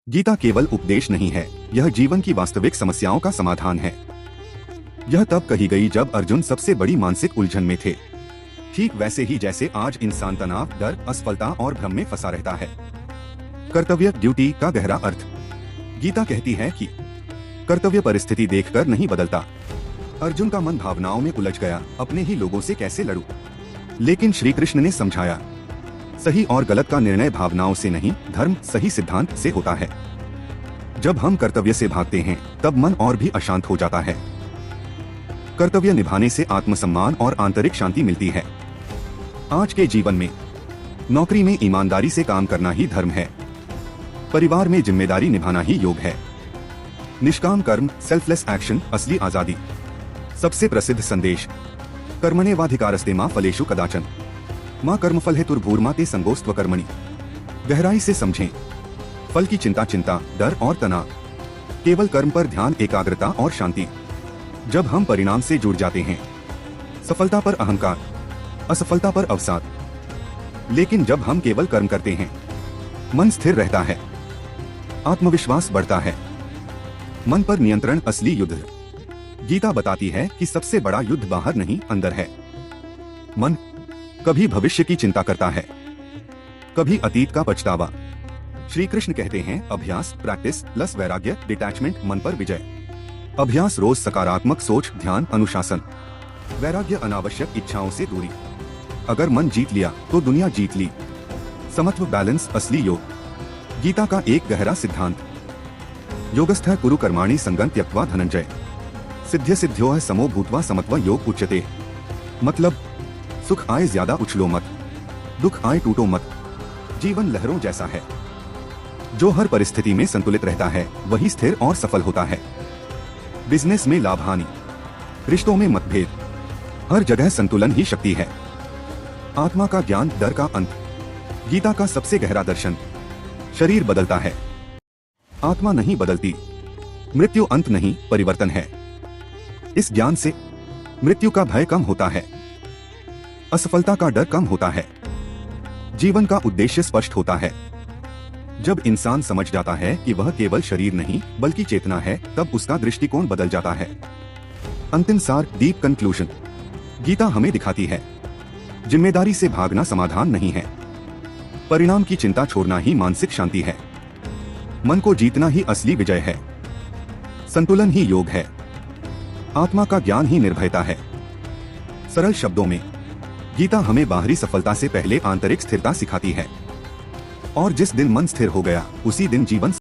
गीता केवल उपदेश नहीं है, यह जीवन की वास्तविक समस्याओं का समाधान है। यह तब कही गई जब अर्जुन सबसे बड़ी मानसिक उलझन में थे, ठीक वैसे ही जैसे आज इंसान तनाव, डर, असफलता और भ्रम में फंसा रहता है। कर्तव्य, ड्यूटी का गहरा अर्थ। गीता कहती है कि कर्तव्य परिस्थिति देखकर नहीं बदलता। अर्जुन का मन भावनाओं में उलझ गया, अपने ही लोगों से कैसे लड़ूं? लेकिन श्री कृष्ण ने समझाया, सही और गलत का निर्णय भावनाओं से नहीं, धर्म सही सिद्धांत से होता है। जब हम कर्तव्य से भागते हैं, तब मन और भी अशांत हो जाता है। कर्तव्य निभाने से आत्मसम्मान और आंतरिक शांति मिलती है। आज के जीवन में नौकरी में ईमानदारी से काम करना ही धर्म है। परिवार में जिम्मेदारी निभाना ही योग है। निष्काम कर्म, सेल्फलेस एक्शन, असली आजादी। सबसे प्रसिद्ध संदेश, कर्मण्येवाधिकारस्ते मा फलेषु कदाचन, माँ कर्मफल हेतुर्भूर्मा ते संगोस्त्व कर्मणि। गहराई से समझें, फल की चिंता, डर और तनाव, केवल कर्म पर ध्यान, एकाग्रता और शांति। जब हम परिणाम से जुड़ जाते हैं, सफलता पर अहंकार, असफलता पर अवसाद। लेकिन जब हम केवल कर्म करते हैं, मन स्थिर रहता है, आत्मविश्वास बढ़ता है, मन पर नियंत्रण असली युद्ध। गीता बताती है कि सबसे बड़ा युद्ध बाहर नहीं, अंदर है। मन कभी भविष्य की चिंता करता है, कभी अतीत का पछतावा। श्री कृष्ण कहते हैं, अभ्यास, प्रैक्टिस प्लस वैराग्य, डिटैचमेंट, मन पर विजय। अभ्यास, रोज सकारात्मक सोच, ध्यान, अनुशासन। वैराग्य, अनावश्यक इच्छाओं से दूरी। अगर मन जीत लिया तो दुनिया जीत ली। समत्व, बैलेंस, असली योग। गीता का एक गहरा सिद्धांत, योगस्थः कुरु कर्माणि संगं त्यक्त्वा धनंजय, सिद्ध्य सिद्ध्यो समो भूत्वा समत्व योग उच्यते। मतलब, सुख आए ज्यादा उछलो मत, दुख आए टूटो मत। जीवन लहरों जैसा है, जो हर परिस्थिति में संतुलित रहता है वही स्थिर और सफल होता है। बिजनेस में लाभ हानि, रिश्तों में मतभेद, हर जगह संतुलन ही शक्ति है। आत्मा का ज्ञान, डर का अंत। गीता का सबसे गहरा दर्शन, शरीर बदलता है, आत्मा नहीं बदलती। मृत्यु अंत नहीं, परिवर्तन है। इस ज्ञान से मृत्यु का भय कम होता है, असफलता का डर कम होता है, जीवन का उद्देश्य स्पष्ट होता है। जब इंसान समझ जाता है कि वह केवल शरीर नहीं बल्कि चेतना है, तब उसका दृष्टिकोण बदल जाता है। अंतिम सार, डीप कंक्लूजन। गीता हमें दिखाती है, जिम्मेदारी से भागना समाधान नहीं है, परिणाम की चिंता छोड़ना ही मानसिक शांति है, मन को जीतना ही असली विजय है, संतुलन ही योग है, आत्मा का ज्ञान ही निर्भयता है। सरल शब्दों में गीता हमें बाहरी सफलता से पहले आंतरिक स्थिरता सिखाती है। और जिस दिन मन स्थिर हो गया, उसी दिन जीवन